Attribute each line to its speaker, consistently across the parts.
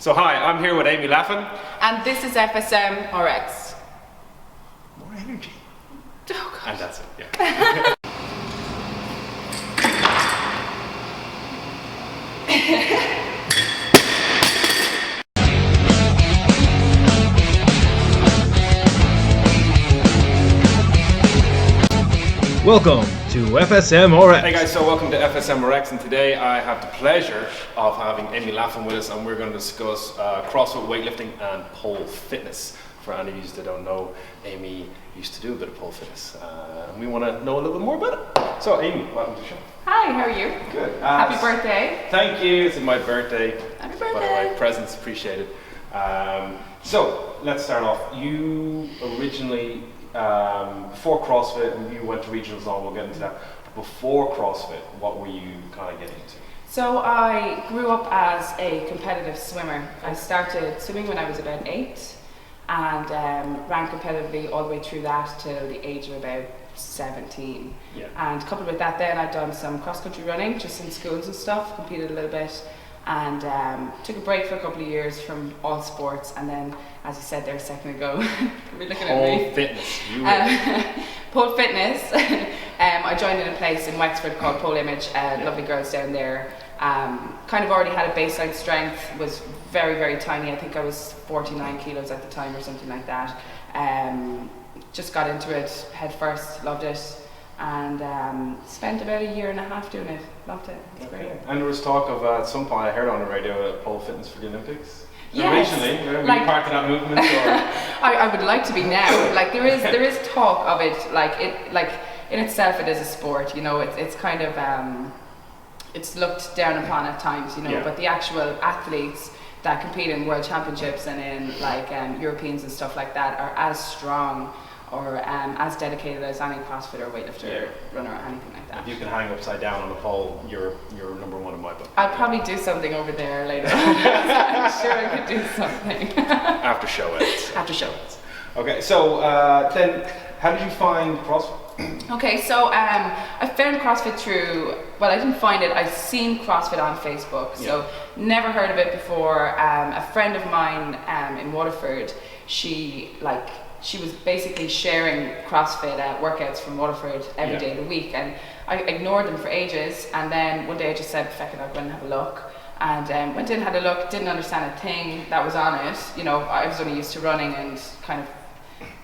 Speaker 1: So hi, I'm here with Amy Laffan.
Speaker 2: And this is FSM RX'd.
Speaker 1: More energy.
Speaker 2: Oh, God.
Speaker 1: And that's it, yeah.
Speaker 3: Welcome to FSM RX.
Speaker 1: Hey guys, so welcome to FSM RX, and today I have the pleasure of having Amy Laffan with us, and we're going to discuss CrossFit, weightlifting and pole fitness. For any of you that don't know, Amy used to do a bit of pole fitness, and we want to know a little bit more about it. So Amy, welcome to the show.
Speaker 2: Hi, how are you?
Speaker 1: Good.
Speaker 2: Happy birthday.
Speaker 1: Thank you, it's my birthday.
Speaker 2: Happy
Speaker 1: By the
Speaker 2: birthday.
Speaker 1: way, presents appreciated. So let's start off. You originally, before CrossFit, you went to regionals and all, we'll get into that. Before CrossFit, what were you kind of getting into?
Speaker 2: So I grew up as a competitive swimmer. I started swimming when I was about 8 and ran competitively all the way through that till the age of about 17.
Speaker 1: Yeah.
Speaker 2: And coupled with that then I'd done some cross-country running just in schools and stuff, competed a little bit, and took a break for a couple of years from all sports, and then, as you said there a second ago, you're looking at me.
Speaker 1: Pole fitness. You were.
Speaker 2: Pole fitness. I joined in a place in Wexford called Pole Image. Lovely girls down there. Kind of already had a baseline strength, was very, very tiny. I think I was 49 kilos at the time or something like that. Just got into it head first, loved it, and spent about a year and a half doing it. Loved it. It's great.
Speaker 1: And there was talk of at some point I heard on the radio pole fitness for the Olympics.
Speaker 2: Yes.
Speaker 1: Originally, were
Speaker 2: Like-
Speaker 1: you part of that movement? Or?
Speaker 2: I would like to be now. Like there is talk of it. Like in itself, it is a sport. You know, it's kind of it's looked down upon at times. You know,
Speaker 1: Yeah.
Speaker 2: but the actual athletes that compete in world championships and in like Europeans and stuff like that are as strong or as dedicated as any CrossFit or weightlifter, runner, or anything like that.
Speaker 1: If you can hang upside down on a pole, you're number one in my book.
Speaker 2: I'll probably do something over there later on. I'm sure I could do something.
Speaker 1: After show ends.
Speaker 2: After show ends.
Speaker 1: Okay, so then how did you find CrossFit?
Speaker 2: Okay, so I found CrossFit through, well, I didn't find it, I seen CrossFit on Facebook, so never heard of it before. A friend of mine in Waterford, she was basically sharing CrossFit workouts from Waterford every day of the week, and I ignored them for ages, and then one day I just said, feck it, I'll go and have a look. And went in, had a look, didn't understand a thing that was on it. You know, I was only used to running and kind of,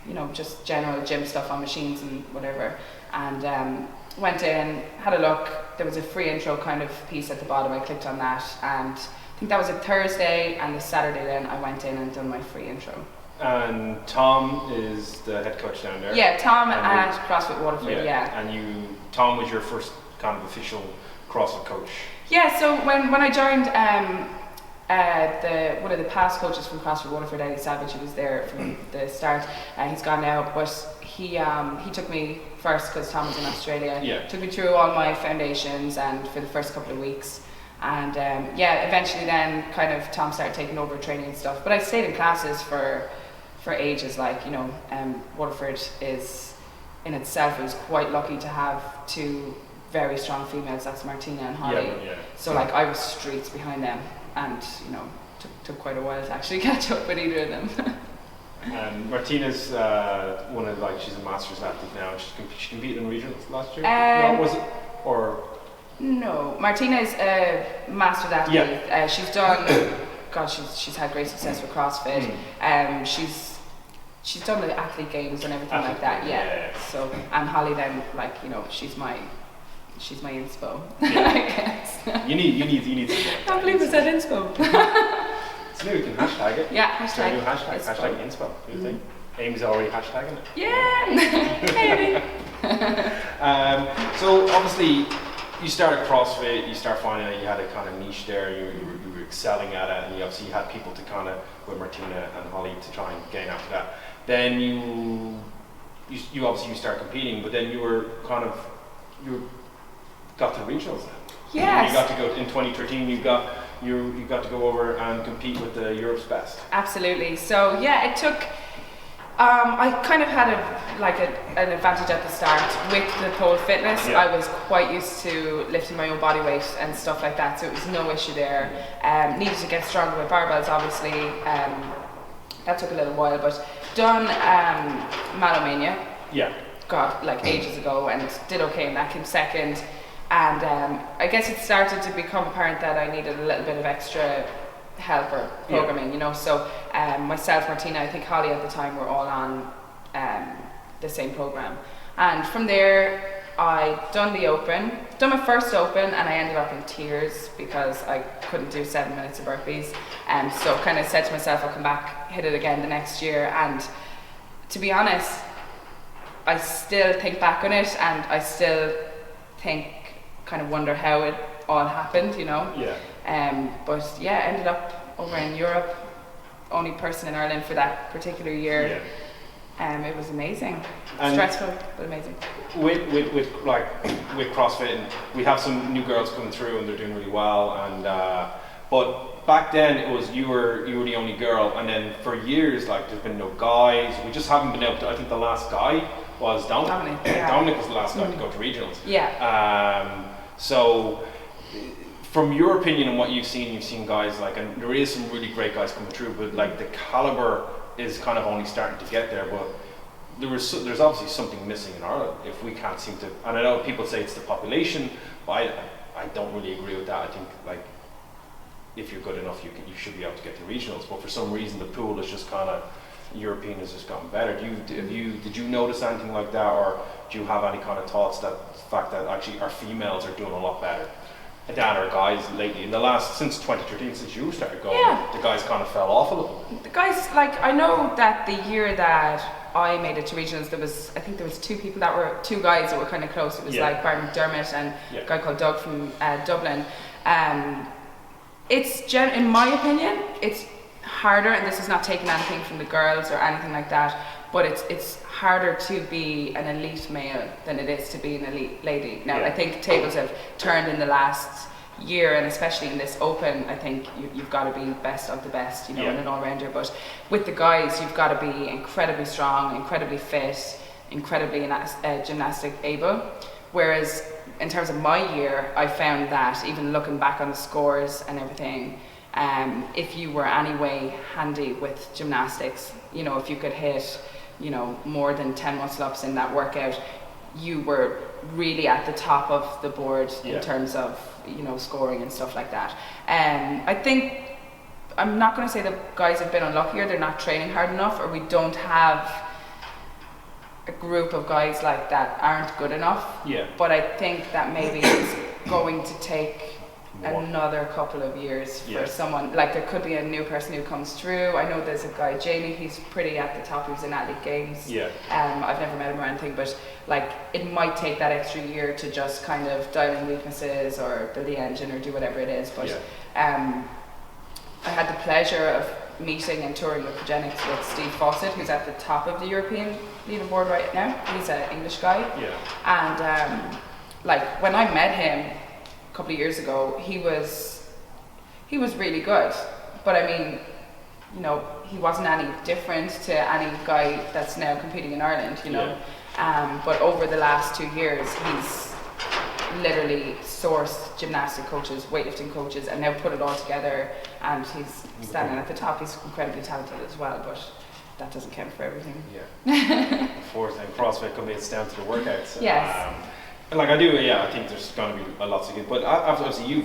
Speaker 2: you know, just general gym stuff on machines and whatever. And went in, had a look. There was a free intro kind of piece at the bottom. I clicked on that, and I think that was a Thursday, and the Saturday then I went in and done my free intro.
Speaker 1: And Tom is the head coach down there.
Speaker 2: Yeah, Tom at CrossFit Waterford, yeah.
Speaker 1: And Tom was your first kind of official CrossFit coach.
Speaker 2: Yeah, so when I joined, one of the past coaches from CrossFit Waterford, Eddie Savage, who was there from the start, he's gone now, but he took me first because Tom was in Australia.
Speaker 1: Yeah.
Speaker 2: Took me through all my foundations and for the first couple of weeks. And eventually then kind of Tom started taking over training and stuff. But I stayed in classes for ages, like, you know, Waterford is, in itself, it was quite lucky to have two very strong females, that's Martina and Holly.
Speaker 1: Yeah.
Speaker 2: So like I was streets behind them, and you know, took quite a while to actually catch up with either of them.
Speaker 1: Martina's she's a masters athlete now. She competed in regionals last year.
Speaker 2: No,
Speaker 1: was it? Or
Speaker 2: no, Martina is a masters athlete.
Speaker 1: Yeah.
Speaker 2: She's done. God, she's had great success with CrossFit. She's done the athlete games and everything like that. Yeah. So and Holly then, like, you know, she's my inspo.
Speaker 1: Yeah.
Speaker 2: I guess.
Speaker 1: You need some more.
Speaker 2: I can't believe I said inspo.
Speaker 1: So maybe we can hashtag it.
Speaker 2: Yeah, hashtag.
Speaker 1: New hashtag inspo. Do you think? Amy's already hashtagging it.
Speaker 2: Yeah. Maybe.
Speaker 1: So obviously you started CrossFit, you start finding out you had a kind of niche there, you were excelling at it, and you obviously had people to kind of, with Martina and Holly, to try and gain after that. Then you obviously start competing, but then you got to regionals then.
Speaker 2: Yes.
Speaker 1: You got to go in 2013. You got to go over and compete with the Europe's best.
Speaker 2: Absolutely. So yeah, it took. I kind of had an advantage at the start with the pole fitness.
Speaker 1: Yeah.
Speaker 2: I was quite used to lifting my own body weight and stuff like that, so it was no issue there. Needed to get stronger with barbells, obviously. That took a little while, but done Malomania.
Speaker 1: Yeah.
Speaker 2: God, like ages ago, and did okay in that, came second. And I guess it started to become apparent that I needed a little bit of extra help or programming, you know. So myself, Martina, I think Holly at the time were all on the same program. And from there, I done my first open, and I ended up in tears because I couldn't do 7 minutes of burpees. So kind of said to myself, I'll come back, hit it again the next year. And to be honest, I still think back on it, and I still kind of wonder how it all happened, you know.
Speaker 1: Yeah.
Speaker 2: But yeah, ended up over in Europe, only person in Ireland for that particular year.
Speaker 1: Yeah.
Speaker 2: It was amazing,
Speaker 1: And
Speaker 2: stressful but amazing.
Speaker 1: With CrossFit, and we have some new girls coming through, and they're doing really well. And but back then it was you were the only girl, and then for years there's been no guys. We just haven't been able to. I think the last guy was Dominic. Dominic was the last guy to go to regionals.
Speaker 2: Yeah.
Speaker 1: So, from your opinion and what you've seen guys and there is some really great guys coming through, but the caliber is kind of only starting to get there. But there's obviously something missing in Ireland if we can't seem to. And I know people say it's the population, but I don't really agree with that. I think if you're good enough, you should be able to get to regionals. But for some reason, the pool is just kind of European has just gotten better. Did you notice anything like that, or do you have any kind of thoughts that the fact that actually our females are doing a lot better than our guys lately? In the last since 2013, since you started going, the guys kind of fell off a little.
Speaker 2: The guys, I know that the year that I made it to regionals, I think there was two guys that were kind of close. It was Barry McDermott and a guy called Doug from Dublin. In my opinion, it's harder, and this is not taking anything from the girls or anything like that, but it's harder to be an elite male than it is to be an elite lady. Now, I think tables have turned in the last year, and especially in this open, I think you've got to be best of the best, you know, in an all-rounder. But with the guys, you've got to be incredibly strong, incredibly fit, incredibly gymnastic able. Whereas in terms of my year, I found that even looking back on the scores and everything, if you were anyway handy with gymnastics, you know, if you could hit, you know, more than 10 muscle ups in that workout, you were really at the top of the board in terms of, you know, scoring and stuff like that. I think, I'm not going to say that guys have been unlucky or they're not training hard enough, or we don't have a group of guys like that aren't good enough. Yeah. But I think that maybe it's going to take another couple of years for someone, there could be a new person who comes through. I know there's a guy, Jamie, he's pretty at the top, he was in Athlete Games. I've never met him or anything, but it might take that extra year to just kind of dial in weaknesses or build the engine or do whatever it is. But I had the pleasure of meeting and touring with Progenics with Steve Fawcett, who's at the top of the European leaderboard right now. He's an English guy. And when I met him a couple of years ago, he was really good, but I mean, you know, he wasn't any different to any guy that's now competing in Ireland, you know. But over the last 2 years, he's literally sourced gymnastic coaches, weightlifting coaches, and now put it all together, and he's standing at the top. He's incredibly talented as well, but that doesn't count for everything.
Speaker 1: Fourth thing, CrossFit commits down to the workouts.
Speaker 2: Yes.
Speaker 1: I think there's going to be a lot to get, but obviously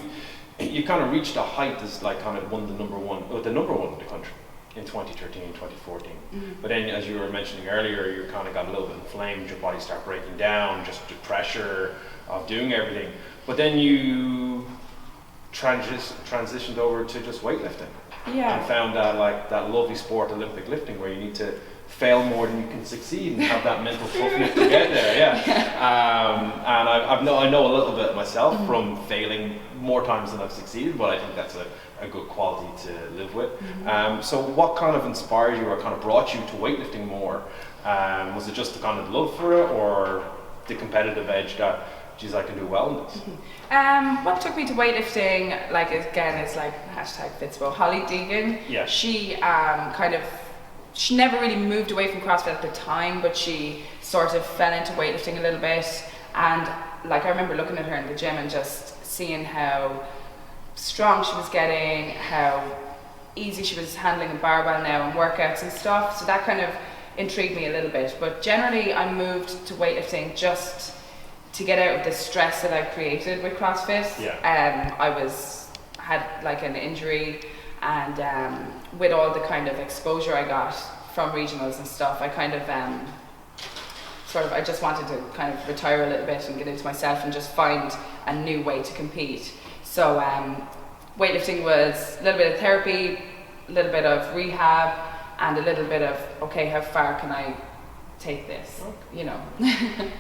Speaker 1: you kind of reached a height as kind of the number one in the country in 2013, 2014. But then, as you were mentioning earlier, you kind of got a little bit inflamed, your body started breaking down, just the pressure of doing everything. But then you transitioned over to just weightlifting. And found that lovely sport, Olympic lifting, where you need to fail more than you can succeed and have that mental toughness to get there. And I know a little bit myself from failing more times than I've succeeded, but I think that's a good quality to live with. So what kind of inspired you or kind of brought you to weightlifting more? Was it just the kind of love for it, or the competitive edge that, geez, I can do well in this?
Speaker 2: What took me to weightlifting, again, it's #Fitspo. Holly Deegan, she kind of she never really moved away from CrossFit at the time, but she sort of fell into weightlifting a little bit. And like I remember looking at her in the gym and just seeing how strong she was getting, how easy she was handling a barbell now and workouts and stuff. So that kind of intrigued me a little bit. But generally I moved to weightlifting just to get out of the stress that I created with CrossFit.
Speaker 1: Yeah.
Speaker 2: I had like an injury, and with all the kind of exposure I got from regionals and stuff, I kind of I just wanted to kind of retire a little bit and get into myself and just find a new way to compete. So weightlifting was a little bit of therapy, a little bit of rehab, and a little bit of, okay, how far can I take this, you know.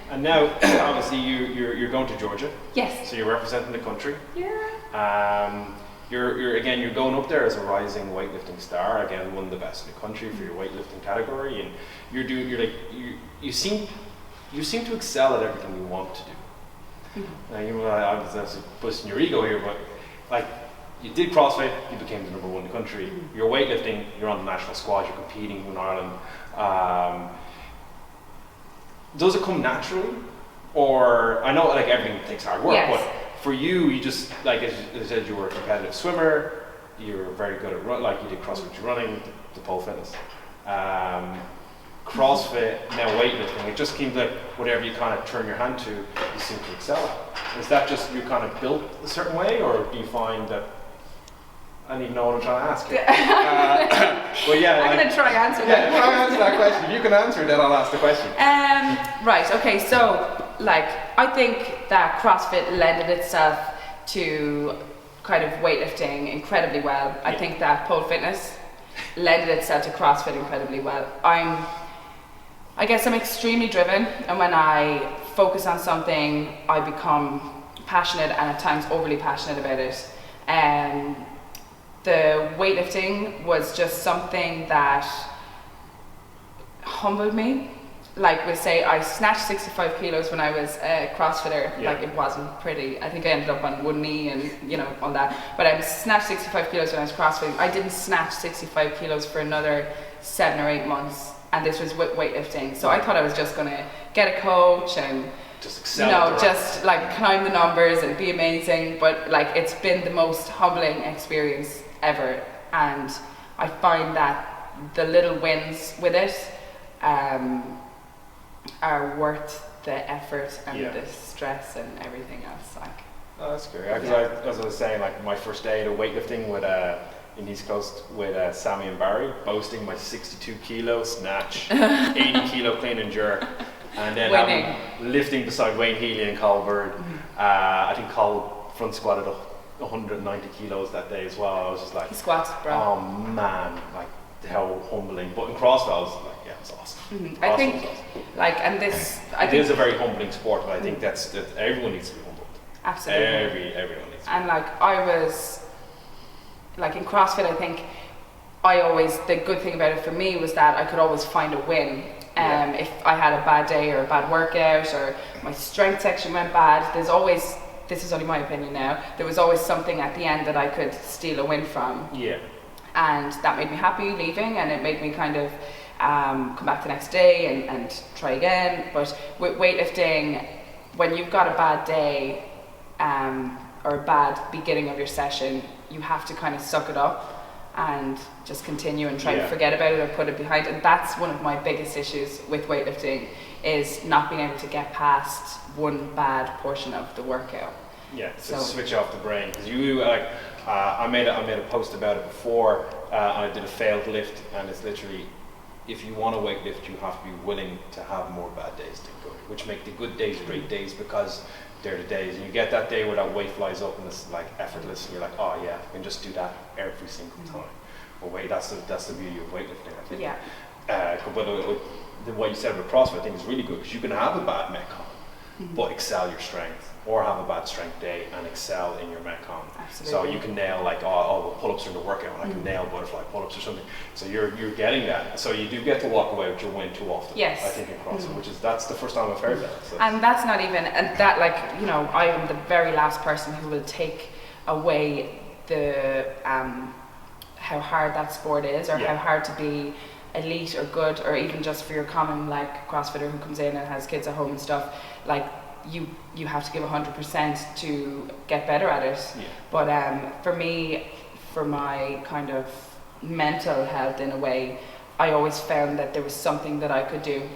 Speaker 1: And now, obviously, you're going to Georgia.
Speaker 2: Yes.
Speaker 1: So you're representing the country.
Speaker 2: Yeah.
Speaker 1: You're going up there as a rising weightlifting star. Again, one of the best in the country for your weightlifting category, and you seem to excel at everything you want to do. Mm-hmm. I was boosting your ego here, but like you did CrossFit, you became the number 1 in the country. Mm-hmm. You're weightlifting, you're on the national squad, you're competing in Ireland. Does it come naturally, or I know like everything takes hard work,
Speaker 2: yes.
Speaker 1: but for you just like as I said, you were a competitive swimmer, you were very good at like you did cross-country running, the pole fitness, CrossFit, now weightlifting. It just seems like whatever you kind of turn your hand to, you seem to excel at. Is that just you kind of built a certain way, or do you find that? I don't even know what I'm trying to ask you. Well, yeah,
Speaker 2: I'm going to try and answer that.
Speaker 1: Yeah, try and answer that question. If you can answer it, then I'll ask the question.
Speaker 2: Right, okay, so like I think that CrossFit lended itself to kind of weightlifting incredibly well.
Speaker 1: Yeah.
Speaker 2: I think that pole fitness lended itself to CrossFit incredibly well. I guess I'm extremely driven, and when I focus on something, I become passionate and at times overly passionate about it. The weightlifting was just something that humbled me. Like we say, I snatched 65 kilos when I was a CrossFitter.
Speaker 1: Yeah.
Speaker 2: Like it wasn't pretty. I think I ended up on one knee and on that. But I snatched 65 kilos when I was CrossFitting. I didn't snatch 65 kilos for another 7 or 8 months, and this was with weightlifting. So I thought I was just gonna get a coach and
Speaker 1: just excel.
Speaker 2: Just like climb the numbers and be amazing. But like it's been the most humbling experience ever, and I find that the little wins with it are worth the effort and the stress and everything else. Like,
Speaker 1: oh, that's good. Because as I was saying, like my first day at weightlifting with in East Coast with Sammy and Barry, boasting my 62 kilo snatch, 80 kilo clean and jerk, and then lifting beside Wayne Healy and Carl Bird. I think Carl front squatted 190 kilos that day as well. I was just like,
Speaker 2: he squats, bro.
Speaker 1: Oh man, like how humbling. But in CrossFit, I was like, yeah, it's awesome.
Speaker 2: Mm-hmm. I think, awesome. Like, and this,
Speaker 1: it is a very humbling sport, but I think that everyone needs to be humbled.
Speaker 2: Absolutely.
Speaker 1: Everyone needs to be.
Speaker 2: And like, I was, like in CrossFit, I think the good thing about it for me was that I could always find a win. If I had a bad day or a bad workout or my strength section went bad, there's always, this is only my opinion now, there was always something at the end that I could steal a win from.
Speaker 1: Yeah.
Speaker 2: And that made me happy leaving, and it made me kind of come back the next day and try again. But with weightlifting, when you've got a bad day or a bad beginning of your session, you have to kind of suck it up and just continue and try to forget about it or put it behind. And that's one of my biggest issues with weightlifting, is not being able to get past one bad portion of the workout.
Speaker 1: Yeah, so switch off the brain. Because you like, I made a post about it before, and I did a failed lift, and it's literally, if you want to weight lift, you have to be willing to have more bad days than good, which make the good days great days, because they're the days, and you get that day where that weight flies up and it's like effortless, and you're like, oh yeah, I can just do that every single time. Well, wait, that's the beauty of weightlifting, I think.
Speaker 2: Yeah.
Speaker 1: But what you said with CrossFit, I think is really good, because you can have a bad metcon, but excel your strength, or have a bad strength day and excel in your metcon.
Speaker 2: Absolutely.
Speaker 1: So you can nail like, well, pull-ups are in the workout, and I can nail butterfly pull-ups or something. So you're getting that. So you do get to walk away with your win too often.
Speaker 2: Yes.
Speaker 1: I think in CrossFit, that's the first time I've heard that. So.
Speaker 2: And that's not even, and that, like, I am the very last person who will take away the how hard that sport is, or how hard to be elite or good, or even just for your common like CrossFitter who comes in and has kids at home and stuff, like you have to give 100% to get better at it.
Speaker 1: Yeah.
Speaker 2: But for me, for my kind of mental health in a way, I always found that there was something that I could do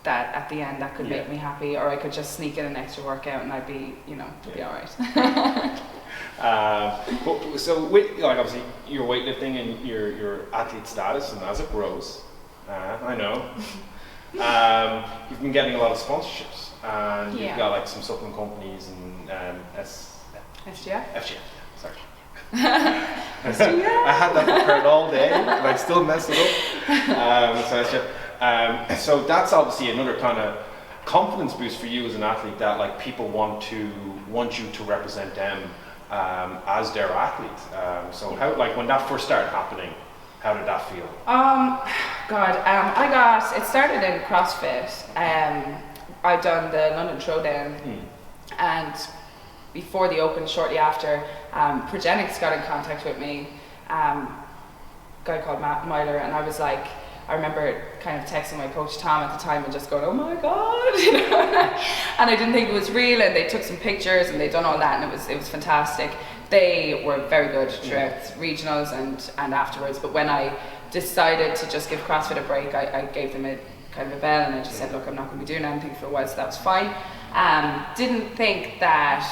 Speaker 2: that at the end that could make me happy, or I could just sneak in an extra workout and I'd be, you know, be all right.
Speaker 1: But so with, like, obviously your weightlifting and your athlete status, and as it grows, I know, you've been getting a lot of sponsorships, and you've got like some supplement companies and
Speaker 2: SGF?
Speaker 1: FGF, sorry. I had that prepared all day, and I still messed it up. So that's obviously another kind of confidence boost for you as an athlete, that like people want you to represent them as their athlete. So how, like, when that first started happening, how did that feel?
Speaker 2: It started in CrossFit. I'd done the London Throwdown, and before the Open, shortly after, Progenics got in contact with me, a guy called Matt Myler, and I was like, I remember kind of texting my coach Tom at the time and just going, oh my God, you know? And I didn't think it was real, and they took some pictures and they'd done all that, and it was fantastic. They were very good throughout regionals and afterwards, but when I decided to just give CrossFit a break, I gave them a kind of a bell, and I just said, look, I'm not going to be doing anything for a while, so that was fine. Didn't think that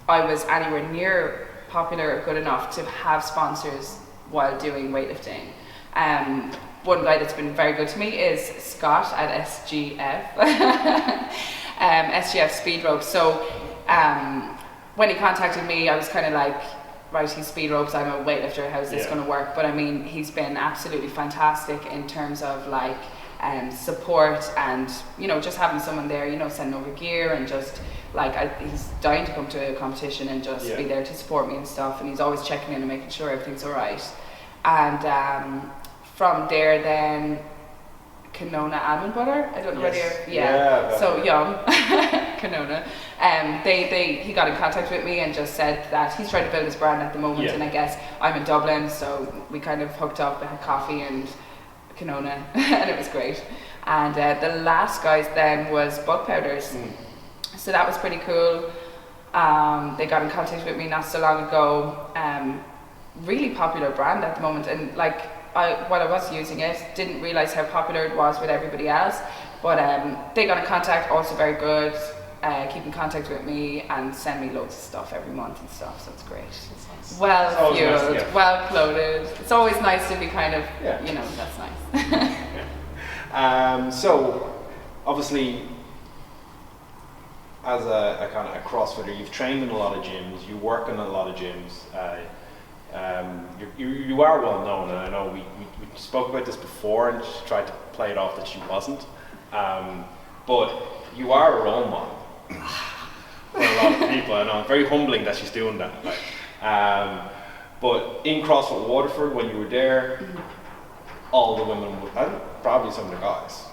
Speaker 2: I was anywhere near popular or good enough to have sponsors while doing weightlifting. One guy that's been very good to me is Scott at SGF, SGF Speed Ropes. So when he contacted me, I was kind of like, right, he's speed ropes, I'm a weightlifter, how's this going to work? But I mean, he's been absolutely fantastic in terms of like support, and you know, just having someone there, you know, sending over gear, and just like he's dying to come to a competition and just be there to support me and stuff, and he's always checking in and making sure everything's all right. And from there then, Canona almond butter, I don't know whether you're, so yum, Canona. He got in contact with me and just said that he's trying to build his brand at the moment, and I guess I'm in Dublin, so we kind of hooked up, had coffee and Canona, and it was great. And the last guys then was bug powders, so that was pretty cool. They got in contact with me not so long ago. Really popular brand at the moment, and like while I was using it, didn't realize how popular it was with everybody else, but they got in contact, also very good, keep in contact with me and send me loads of stuff every month and stuff, so it's great. Nice. Well fueled, well clothed. It's always nice to be kind of, you know, that's nice.
Speaker 1: So obviously, as a kind of a CrossFitter, you've trained in a lot of gyms, you work in a lot of gyms. You are well known, and I know we spoke about this before and she tried to play it off that she wasn't, but you are a role model for a lot of people. I know it's very humbling that she's doing that. Like, but in CrossFit Waterford, when you were there, all the women would, and probably some of the guys,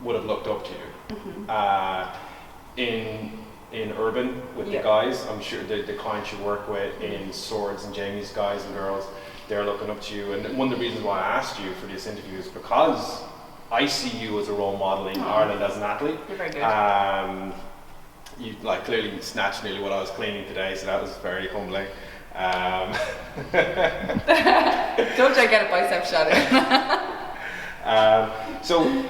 Speaker 1: would have looked up to you. In urban with the guys, I'm sure the clients you work with in Swords and Jamie's guys and girls, they're looking up to you. And one of the reasons why I asked you for this interview is because I see you as a role model in Ireland as an athlete.
Speaker 2: You're very good.
Speaker 1: You like clearly snatched nearly what I was cleaning today, so that was very humbling.
Speaker 2: Don't try to get a bicep shot in.
Speaker 1: So,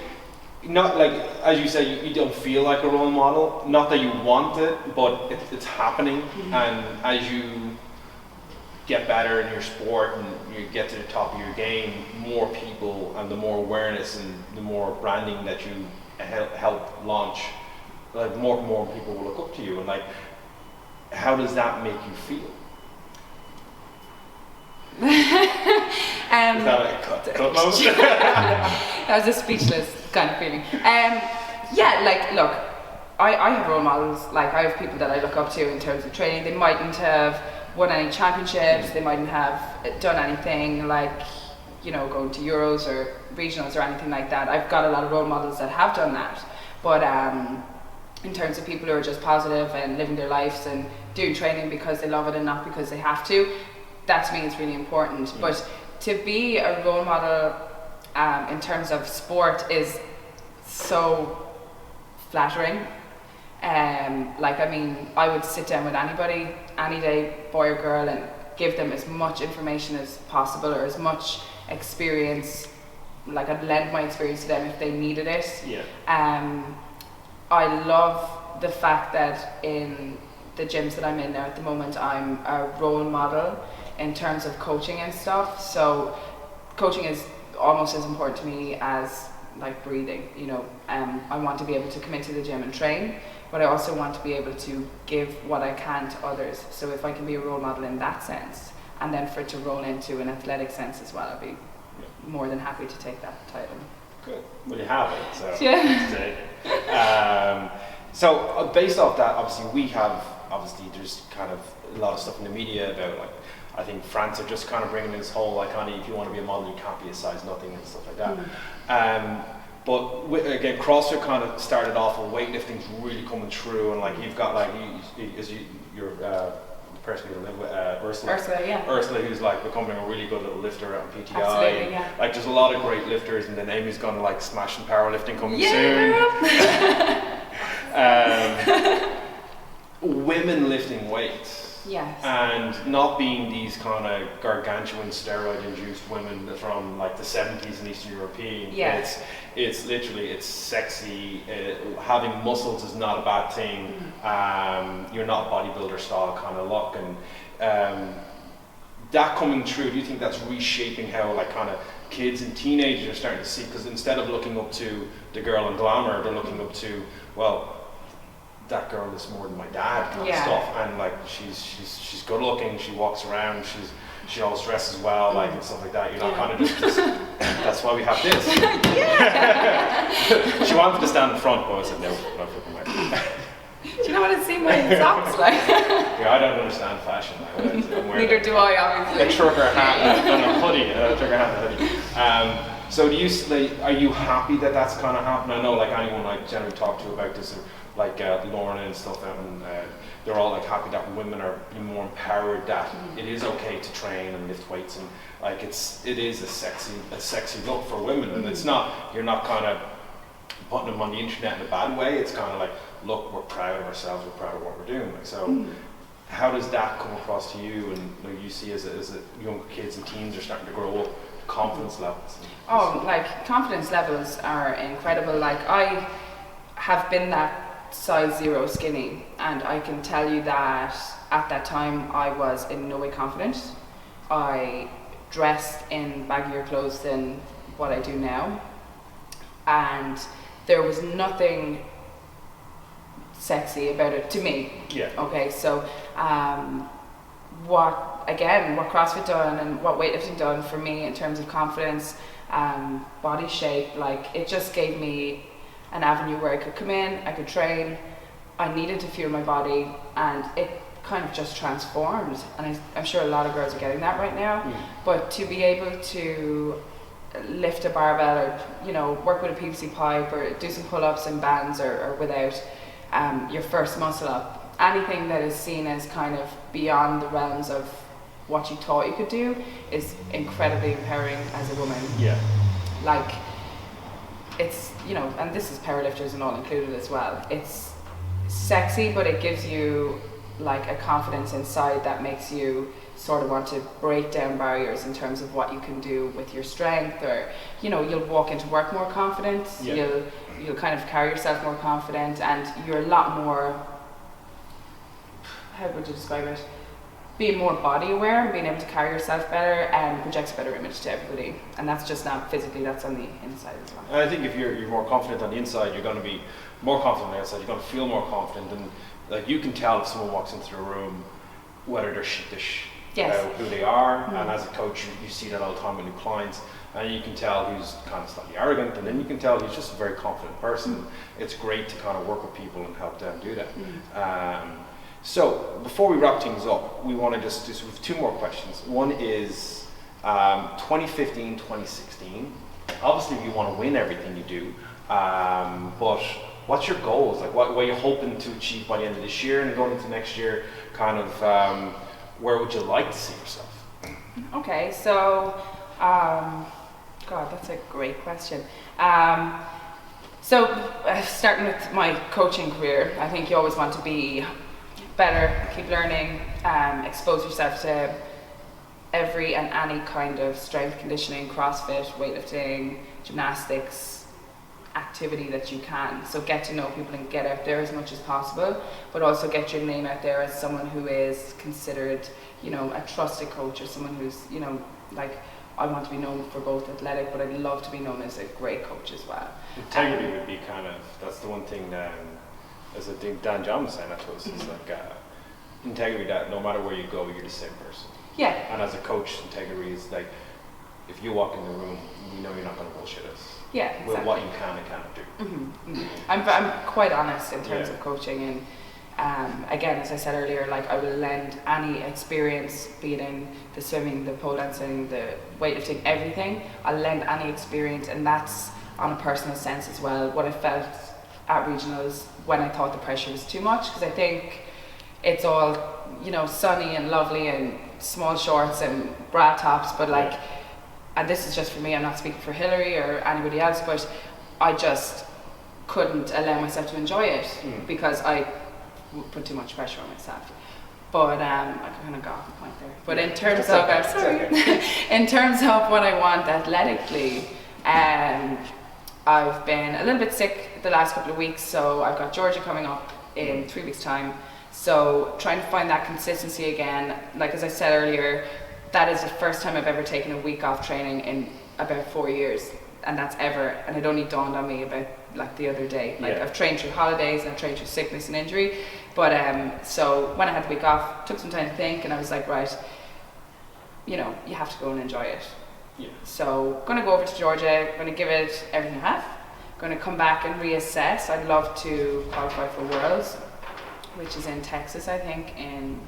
Speaker 1: not like, as you say, you don't feel like a role model, not that you want it, but it's happening, and as you get better in your sport and you get to the top of your game, more people and the more awareness and the more branding that you help launch, like more people will look up to you. And like, how does that make you feel? Is that like a cut moment?
Speaker 2: That was a speechless kind of feeling. Yeah, like, look, I have role models. Like, I have people that I look up to in terms of training. They mightn't have won any championships, they mightn't have done anything like, you know, going to Euros or regionals or anything like that. I've got a lot of role models that have done that, but in terms of people who are just positive and living their lives and doing training because they love it and not because they have to, that to me is really important. But to be a role model in terms of sport is so flattering. Like, I mean, I would sit down with anybody, any day, boy or girl, and give them as much information as possible, or as much experience. Like, I'd lend my experience to them if they needed it.
Speaker 1: Yeah.
Speaker 2: I love the fact that in the gyms that I'm in now at the moment, I'm a role model in terms of coaching and stuff. So coaching is almost as important to me as like breathing, you know. I want to be able to come into the gym and train, but I also want to be able to give what I can to others. So if I can be a role model in that sense, and then for it to roll into an athletic sense as well, I'd be more than happy to take that title.
Speaker 1: Good. Well, you have it. So
Speaker 2: Yeah.
Speaker 1: So based off that, obviously there's kind of a lot of stuff in the media about, like, I think France are just kind of bringing this whole, like, honey, if you want to be a model, you can't be a size nothing and stuff like that. But again, CrossFit kind of started off with weightlifting's really coming through, and like you've got like you're the person you live with, Ursula, who's like becoming a really good little lifter on PTI.
Speaker 2: Absolutely, yeah.
Speaker 1: Like, there's a lot of great lifters, and then Amy's gonna like smashing powerlifting coming soon. Women lifting weights.
Speaker 2: Yes.
Speaker 1: And not being these kind of gargantuan steroid-induced women from like the 70s and Eastern European.
Speaker 2: Yes.
Speaker 1: It's literally, it's sexy. Having muscles is not a bad thing. You're not bodybuilder style kind of look, and that coming through. Do you think that's reshaping how like kind of kids and teenagers are starting to see? Because instead of looking up to the girl in glamour, they're looking up to, well, that girl is more than my dad kind of stuff, and like she's good looking, she walks around, she always dresses well, like, and stuff like that. You're not kind of just that's why we have this. She wanted to stand in front, but I said no, not flipping my.
Speaker 2: Do you know what it seems like in socks like?
Speaker 1: Yeah, I don't understand fashion.
Speaker 2: Neither do I, obviously.
Speaker 1: A trucker hat and a hoodie, trucker hat and a hoodie. So do you, like, are you happy that that's kind of happening? I know, like, anyone I generally talk to about this, like Lorna and stuff, and they're all like happy that women are being more empowered, that it is okay to train and lift weights, and like it is a sexy look for women, and it's not, you're not kind of putting them on the internet in a bad way. It's kind of like, look, we're proud of ourselves, we're proud of what we're doing. Like, so how does that come across to you, and like, you see as young kids and teens are starting to grow up, confidence levels?
Speaker 2: Oh, like, confidence levels are incredible. Like, I have been that size 0 skinny, and I can tell you that at that time I was in no way confident. I dressed in baggier clothes than what I do now, and there was nothing sexy about it to me.
Speaker 1: Yeah.
Speaker 2: Okay, so what CrossFit done and what weightlifting done for me in terms of confidence, body shape, like, it just gave me an avenue where I could come in, I could train. I needed to fuel my body, and it kind of just transformed. And I'm sure a lot of girls are getting that right now. But to be able to lift a barbell, or, you know, work with a PVC pipe, or do some pull-ups and bands, or without your first muscle up, anything that is seen as kind of beyond the realms of what you thought you could do is incredibly empowering as a woman.
Speaker 1: Yeah.
Speaker 2: Like, it's, you know, and this is powerlifters and all included as well, it's sexy, but it gives you like a confidence inside that makes you sort of want to break down barriers in terms of what you can do with your strength, or, you know, you'll walk into work more confident, you'll kind of carry yourself more confident, and you're a lot more, how would you describe it, being more body aware and being able to carry yourself better and projects a better image to everybody. And that's just not physically, that's on the inside as well.
Speaker 1: And I think if you're more confident on the inside, you're going to be more confident on the outside. You're going to feel more confident, and like, you can tell if someone walks into the room whether they're sheepish about who they are. And as a coach, you see that all the time with new clients, and you can tell who's kind of slightly arrogant, and then you can tell who's just a very confident person. It's great to kind of work with people and help them do that. So before we wrap things up, we want to just do sort of 2 more questions. One is 2015, 2016. Obviously, you want to win everything you do, but what's your goals? Like, what are you hoping to achieve by the end of this year and going into next year? Kind of, where would you like to see yourself?
Speaker 2: Okay, so God, that's a great question. Starting with my coaching career, I think you always want to be better, keep learning, expose yourself to every and any kind of strength conditioning, CrossFit, weightlifting, gymnastics, activity that you can. So get to know people and get out there as much as possible, but also get your name out there as someone who is considered, you know, a trusted coach, or someone who's, you know, like, I want to be known for both athletic, but I'd love to be known as a great coach as well.
Speaker 1: Integrity would be kind of, that's the one thing that, as I think Dan John was saying that to us, is like integrity, that no matter where you go, you're the same person.
Speaker 2: Yeah.
Speaker 1: And as a coach, integrity is like, if you walk in the room, we know you're not going to bullshit us.
Speaker 2: Yeah, exactly.
Speaker 1: With what you can and cannot do.
Speaker 2: I'm quite honest in terms of coaching, and again, as I said earlier, like, I will lend any experience, be it in the swimming, the pole dancing, the weightlifting, everything. I'll lend any experience, and that's on a personal sense as well. What I felt at regionals when I thought the pressure was too much, because I think it's all, you know, sunny and lovely and small shorts and bra tops, but like, and this is just for me, I'm not speaking for Hillary or anybody else, but I just couldn't allow myself to enjoy it because I put too much pressure on myself. But I kind of got off the point there. But in terms of in terms of what I want athletically, I've been a little bit sick the last couple of weeks, so I've got Georgia coming up in 3 weeks' time. So trying to find that consistency again. Like, as I said earlier, that is the first time I've ever taken a week off training in about 4 years, and that's ever. And it only dawned on me about like the other day. Like, I've trained through holidays and I've trained through sickness and injury, but so when I had the week off, took some time to think, and I was like, right, you know, you have to go and enjoy it. Yeah. So gonna go over to Georgia, gonna give it everything I have, gonna come back and reassess. I'd love to qualify for Worlds, which is in Texas, I think, in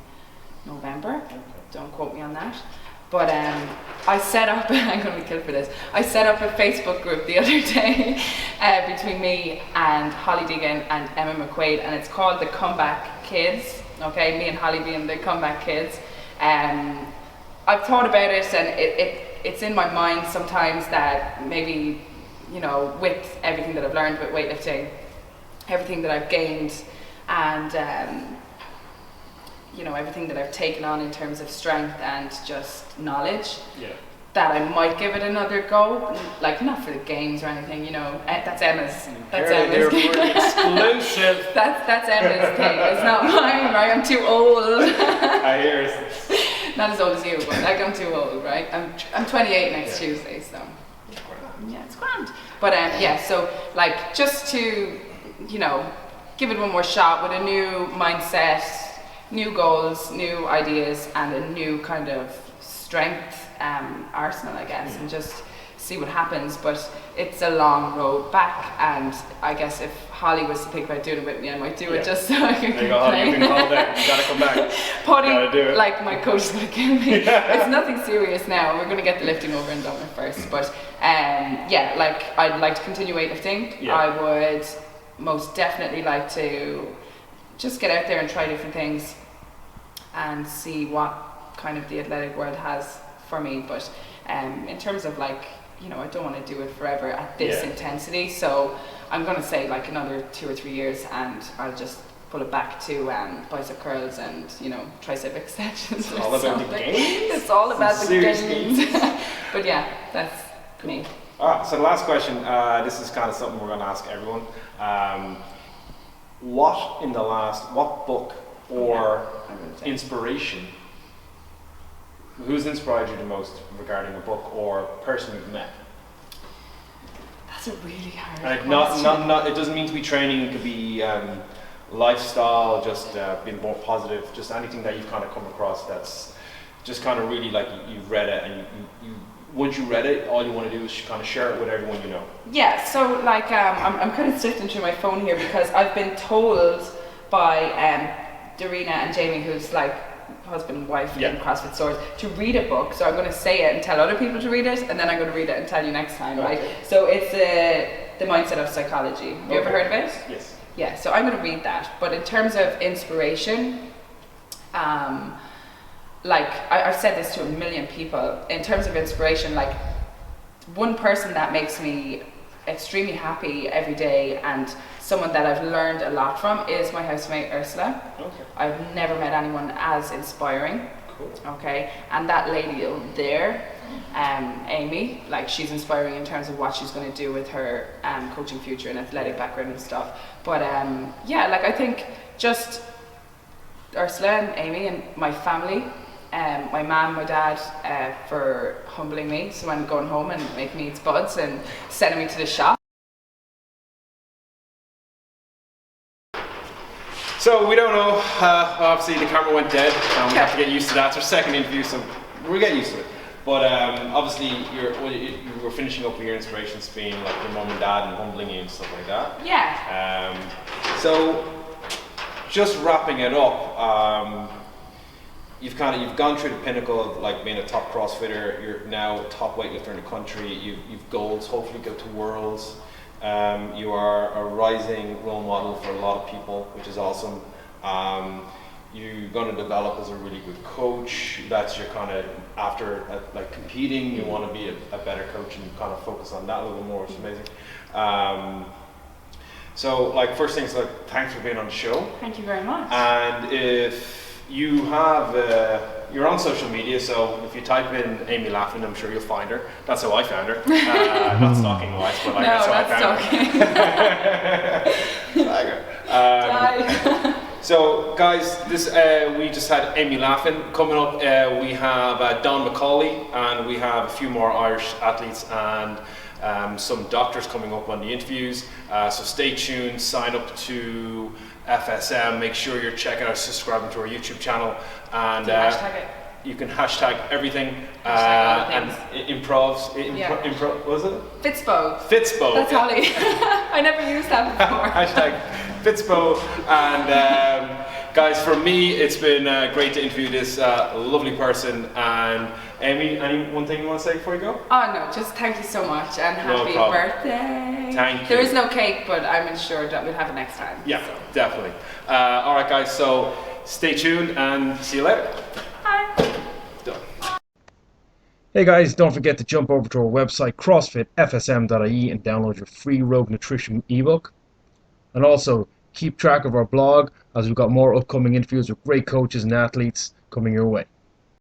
Speaker 2: November. Okay. Don't quote me on that. But I set up, I'm going to be killed for this, I set up a Facebook group the other day between me and Holly Deegan and Emma McQuaid, and it's called the Comeback Kids, okay, me and Holly being the Comeback Kids. I've thought about it, and it's in my mind sometimes that maybe, you know, with everything that I've learned with weightlifting, everything that I've gained, and you know, everything that I've taken on in terms of strength and just knowledge, that I might give it another go. Like, not for the games or anything, you know. That's Emma's. That's Emma's.
Speaker 1: Exclusive.
Speaker 2: That's Emma's thing. It's not mine, right? I'm too old.
Speaker 1: I hear it.
Speaker 2: Not as old as you, but like, I'm too old, right? I'm 28 next Tuesday, so yeah, it's grand. But so like, just to, you know, give it one more shot with a new mindset, new goals, new ideas, and a new kind of strength arsenal, I guess, and just see what happens. But it's a long road back, and I guess if Holly was to think about doing it with me, I might do it just so I can
Speaker 1: complain. Holly, you've been called out. You gotta come back.
Speaker 2: Putting, like, my coach is gonna kill me. It's nothing serious now. We're gonna get the lifting over and done with first. But like, I'd like to continue weightlifting. I would most definitely like to just get out there and try different things and see what kind of the athletic world has for me. But in terms of, like, you know, I don't want to do it forever at this intensity, so I'm going to say like another 2 or 3 years, and I'll just pull it back to bicep curls and, you know, tricep extensions.
Speaker 1: It's all about the gains.
Speaker 2: It's all about the gains. But yeah, that's me.
Speaker 1: Alright, so the last question, this is kind of something we're going to ask everyone. What book or inspiration, who's inspired you the most regarding a book or person you've met?
Speaker 2: That's a really hard
Speaker 1: question. Not, it doesn't mean to be training, it could be lifestyle, just being more positive, just anything that you've kind of come across that's just kind of really, like, you've read it, and you once you read it, all you want to do is kind of share it with everyone you know. Yeah,
Speaker 2: so like I'm kind of sifting through my phone here because I've been told by Darina and Jamie, who's like husband and wife in CrossFit stores, to read a book. So I'm going to say it and tell other people to read it, and then I'm going to read it and tell you next time, right? So it's the Mindset of Psychology. Have you ever heard of it?
Speaker 1: Yes.
Speaker 2: Yeah, so I'm going to read that. But in terms of inspiration, like I've said this to a million people, in terms of inspiration, like one person that makes me extremely happy every day, and someone that I've learned a lot from is my housemate Ursula.
Speaker 1: Okay.
Speaker 2: I've never met anyone as inspiring.
Speaker 1: Cool.
Speaker 2: Okay, and that lady over there, Amy, like she's inspiring in terms of what she's going to do with her coaching future and athletic background and stuff. But yeah, like I think just Ursula and Amy and my family, my mum, my dad, for humbling me. So I'm going home and making me eat spuds and sending me to the shop.
Speaker 1: So we don't know, obviously the camera went dead and we have to get used to that. It's our second interview, so we'll get used to it. But obviously you were finishing up with your inspirations being like your mum and dad and humbling you and stuff like that.
Speaker 2: Yeah.
Speaker 1: So just wrapping it up, you've gone through the pinnacle of like being a top CrossFitter. You're now a top weightlifter in the country. You've goals, hopefully go to Worlds. You are a rising role model for a lot of people, which is awesome. You're going to develop as a really good coach. That's your kind of, after like competing, you want to be a better coach and kind of focus on that a little more, which is amazing. So like first things, like thanks for being on the show.
Speaker 2: Thank you very much.
Speaker 1: And if you have, you're on social media, so if you type in Amy Laffan, I'm sure you'll find her. That's how I found her. Not stalking wise, but like
Speaker 2: no,
Speaker 1: that's how I found her. So guys, this we just had Amy Laffan. Coming up, we have Don McCauley, and we have a few more Irish athletes and some doctors coming up on the interviews. So stay tuned, sign up to FSM, make sure you're checking out, subscribing to our YouTube channel, and
Speaker 2: hashtag it.
Speaker 1: You can hashtag everything.
Speaker 2: Hashtag
Speaker 1: and improvs. What was it?
Speaker 2: Fitspo.
Speaker 1: Fitspo.
Speaker 2: That's
Speaker 1: yeah.
Speaker 2: Holly. I never used that before.
Speaker 1: Hashtag Fitspo. And guys, for me, it's been great to interview this lovely person. And Amy, any one thing you want to say before you go?
Speaker 2: Oh no, just thank you so much and happy birthday.
Speaker 1: Thank you.
Speaker 2: There is no cake, but I'm sure that we'll have it next time.
Speaker 1: Yeah, definitely. All right, guys, so stay tuned and see you later.
Speaker 2: Bye.
Speaker 1: Done.
Speaker 3: Hey guys, don't forget to jump over to our website crossfitfsm.ie and download your free Rogue Nutrition ebook. And also keep track of our blog, as we've got more upcoming interviews with great coaches and athletes coming your way.